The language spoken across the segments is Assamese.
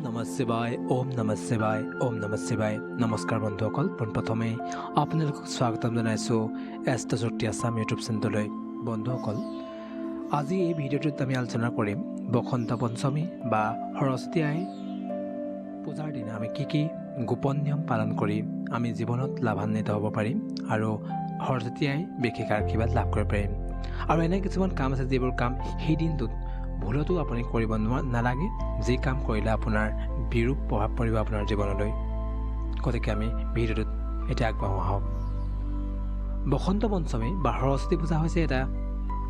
নমঃ শিৱায় ওম নমঃ শিৱায় ওম নমঃ শিৱায় নমস্কাৰ বন্ধুসকল পোনপ্ৰথমে আপোনালোকক স্বাগতম জনাইছোঁ এষ্ট্ৰজ্যোতি আছাম ইউটিউব চেনেললৈ। বন্ধুসকল, আজি এই ভিডিঅ'টোত আমি আলোচনা কৰিম বসন্ত পঞ্চমী বা সৰস্বতী আই পূজাৰ দিনা আমি কি গোপন নিয়ম পালন কৰি আমি জীৱনত লাভান্বিত হ'ব পাৰিম আৰু সৰস্বতী আই বিশেষ আশীৰ্বাদ লাভ কৰিব পাৰিম। আৰু এনে কিছুমান কাম আছে যিবোৰ কাম সেই দিনটোত ভুলতো আপুনি কৰিব নালাগে, যি কাম কৰিলে আপোনাৰ বিৰূপ প্ৰভাৱ পৰিব আপোনাৰ জীৱনলৈ। গতিকে আমি ভিডিঅ'টোত এতিয়া আগবাঢ়ো আহক। বসন্ত পঞ্চমী বা সৰস্বতী পূজা হৈছে এটা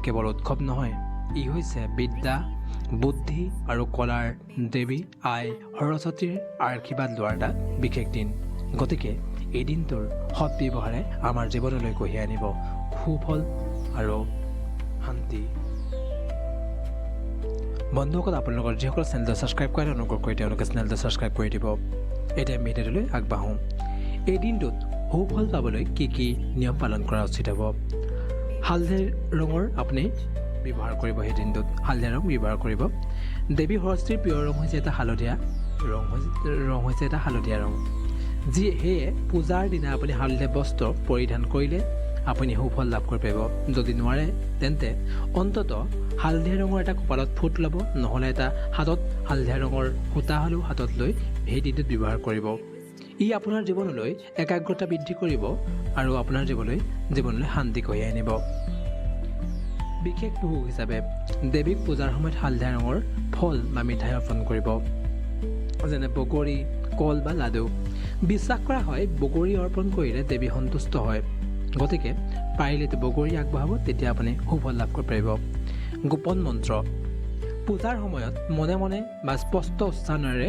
কেৱল উৎসৱ নহয়, ই হৈছে বিদ্যা, বুদ্ধি আৰু কলাৰ দেৱী আই সৰস্বতীৰ আশীৰ্বাদ লোৱাৰ এটা বিশেষ দিন। গতিকে এই দিনটোৰ সৎ ব্যৱহাৰে আমাৰ জীৱনলৈ কঢ়িয়াই আনিব সুফল আৰু শান্তি। বন্ধুসকল, আপোনালোকৰ যিসকল চেনেলটো ছাবস্ক্ৰাইব কৰে অনুগ্ৰহ কৰি তেওঁলোকে চেনেলটো ছাবস্ক্ৰাইব কৰি দিব। এতিয়া ভিডিঅ'টোলৈ আগবাঢ়োঁ। এই দিনটোত সুফল পাবলৈ কি নিয়ম পালন কৰা উচিত হ'ব। হালধীয়া ৰঙৰ আপুনি ব্যৱহাৰ কৰিব। সেই দিনটোত হালধীয়া ৰং ব্যৱহাৰ কৰিব। দেৱী সৰস্বতীৰ প্ৰিয় ৰং হৈছে এটা হালধীয়া ৰং হৈছে এটা হালধীয়া ৰং। সেয়ে পূজাৰ দিনা আপুনি হালধীয়া বস্ত্ৰ পৰিধান কৰিলে আপুনি সুফল লাভ কৰিব পাৰিব। যদি নোৱাৰে তেন্তে অন্ততঃ হালধীয়া ৰঙৰ এটা কপালত ফুট ল'ব, নহ'লে এটা হাতত হালধীয়া ৰঙৰ সূতা হ'লেও হাতত লৈ সেই দিনটোত ব্যৱহাৰ কৰিব। ই আপোনাৰ জীৱনলৈ একাগ্ৰতা বৃদ্ধি কৰিব আৰু আপোনাৰ জীৱনলৈ শান্তি কঢ়িয়াই আনিব। বিশেষ ভোগ হিচাপে দেৱীক পূজাৰ সময়ত হালধীয়া ৰঙৰ ফল বা মিঠাই অৰ্পণ কৰিব, যেনে বগৰী, কল বা লাডু। বিশ্বাস কৰা হয় বগৰী অৰ্পণ কৰিলে দেৱী সন্তুষ্ট হয়। গতিকে পাৰিলে বগৰী আগবঢ়াব, তেতিয়া আপুনি সুফল লাভ কৰিব পাৰিব। গোপন মন্ত্ৰ পূজাৰ সময়ত মনে মনে বা স্পষ্ট উচ্চাৰণেৰে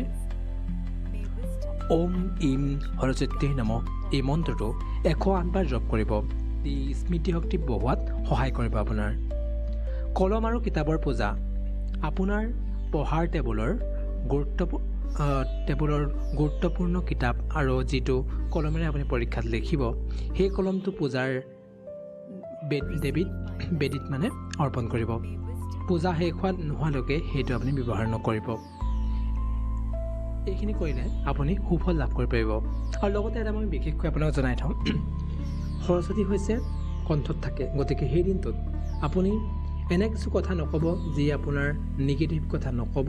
ওম ইম সৰস্বতী নমঃ এই মন্ত্ৰটো 108 বাৰ জপ কৰিব। ই স্মৃতিশক্তি বঢ়োৱাত সহায় কৰিব আপোনাৰ। কলম আৰু কিতাপৰ পূজা আপোনাৰ পঢ়াৰ টেবুলৰ গুৰুত্বপূৰ্ণ কিতাপ আৰু যিটো কলমেৰে আপুনি পৰীক্ষাত লিখিব, সেই কলমটো পূজাৰ বেদীত অৰ্পণ কৰিব। পূজা শেষ নোহোৱালৈকে সেইটো আপুনি ব্যৱহাৰ নকৰিব। এইখিনি কৰিলে আপুনি সুফল লাভ কৰিব পাৰিব। আৰু লগতে এটা মই বিশেষকৈ আপোনাক জনাই থওঁ, সৰস্বতী হৈছে কণ্ঠত থাকে। গতিকে সেই দিনটোত আপুনি এনে কিছু কথা নক'ব যি আপোনাৰ নিগেটিভ কথা নক'ব,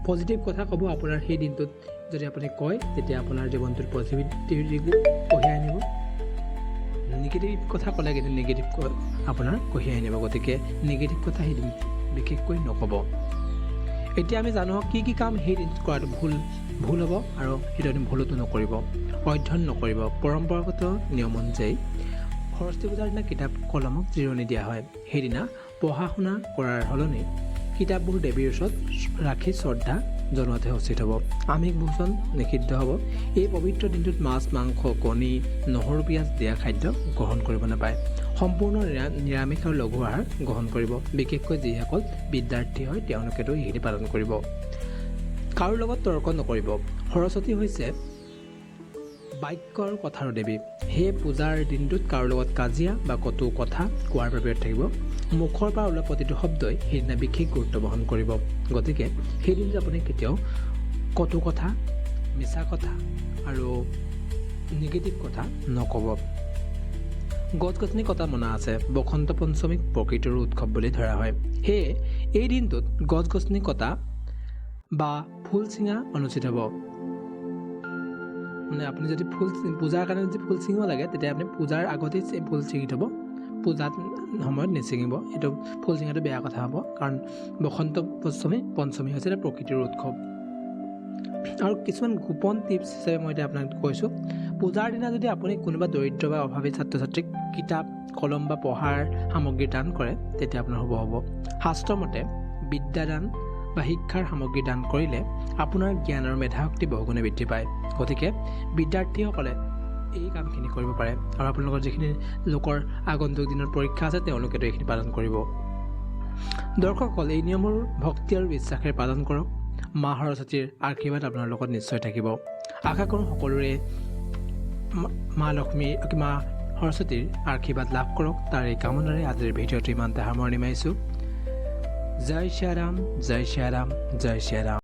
পজিটিভ কথা ক'ব। আপোনাৰ সেই দিনটোত যদি আপুনি কয় তেতিয়া আপোনাৰ জীৱনটোত পজিটিভিটি কঢ়িয়াই আনিব। নিগেটিভ কথা ক'লে কিন্তু নিগেটিভ আপোনাৰ কঢ়িয়াই আনিব। গতিকে নিগেটিভ কথা সেইদিন বিশেষকৈ নক'ব। এতিয়া আমি জানো কি কাম সেই দিনটোত কৰাটো ভুল হ'ব আৰু সেইটো আপুনি ভুলতো নকৰিব, অধ্যয়ন নকৰিব। পৰম্পৰাগত নিয়ম অনুযায়ী সৰস্বতী পূজাৰ দিনা কিতাপ কলমক জিৰণি দিয়া হয়। সেইদিনা পঢ়া শুনা কৰাৰ সলনি কিতাপবোৰ দেৱীৰ ওচৰত ৰাখি শ্ৰদ্ধা জনোৱাতহে উচিত হ'ব। আমিষ ভোজন নিষিদ্ধ হ'ব। এই পবিত্ৰ দিনটোত মাছ, মাংস, কণী, নহৰু, পিঁয়াজ দিয়া খাদ্য গ্ৰহণ কৰিব নাপায়। সম্পূৰ্ণ নিৰামিষ আৰু লঘু আহাৰ গ্ৰহণ কৰিব। বিশেষকৈ যিসকল বিদ্যাৰ্থী হয় তেওঁলোকেতো এইখিনি পালন কৰিব। কাৰো লগত তৰ্ক নকৰিব। সৰস্বতী হৈছে বাক্য আৰু কথাৰ দেৱী। সেয়ে পূজাৰ দিনটোত কাৰো লগত কাজিয়া বা কটু কথা কোৱাৰ বাবে বিৰত থাকিব। মুখৰ পৰা ওলোৱা প্ৰতিটো শব্দই সেইদিনা বিশেষ গুৰুত্ব বহন কৰিব। গতিকে সেই দিনটো আপুনি কেতিয়াও কটু কথা, মিছা কথা আৰু নিগেটিভ কথা নক'ব। গছ গছনি কটা মনা আছে। বসন্ত পঞ্চমীক প্ৰকৃতিৰ উৎসৱ বুলি ধৰা হয়। সেয়ে এই দিনটোত গছ গছনি কটা বা ফুল চিঙা অনুচিত হ'ব। আপুনি যদি পূজাৰ কাৰণে যদি ফুল ছিঙিব লাগে তেতিয়া আপুনি পূজাৰ আগতেই ফুল ছিঙি থ'ব, পূজাত সময়ত নিছিঙিব। এইটো ফুল ছিঙাটো বেয়া কথা হ'ব, কাৰণ বসন্ত পঞ্চমী হৈছে এটা প্ৰকৃতিৰ উৎসৱ। আৰু কিছুমান গোপন টিপছ হিচাপে মই এতিয়া আপোনাক কৈছোঁ। পূজাৰ দিনা যদি আপুনি কোনোবা দৰিদ্ৰ বা অভাৱী ছাত্ৰ ছাত্ৰীক কিতাপ, কলম বা পঢ়াৰ সামগ্ৰী দান কৰে তেতিয়া আপোনাৰ শুভ হ'ব। শাস্ত্ৰমতে বিদ্যাদান বা শিক্ষাৰ সামগ্ৰী দান কৰিলে আপোনাৰ জ্ঞান আৰু মেধাশক্তি বহুগুণে বৃদ্ধি পায়। গতিকে বিদ্যাৰ্থীসকলে এই কামখিনি কৰিব পাৰে। আৰু আপোনালোকৰ যিখিনি লোকৰ আগন্তুক দিনত পৰীক্ষা আছে তেওঁলোকেতো এইখিনি পালন কৰিব। দৰ্শকসকল, এই নিয়মবোৰ ভক্তি আৰু বিশ্বাসেৰে পালন কৰক। মা সৰস্বতীৰ আশীৰ্বাদ আপোনাৰ লগত নিশ্চয় থাকিব। আশা কৰোঁ সকলোৰে মা সৰস্বতীৰ আশীৰ্বাদ লাভ কৰক। তাৰ এই কামনাৰে আজিৰ ভিডিঅ'টো ইমানতে সামৰণি মাৰিছোঁ। জয় শ্ৰী ৰাম, জয় শ্ৰী ৰাম, জয় শ্ৰী ৰাম।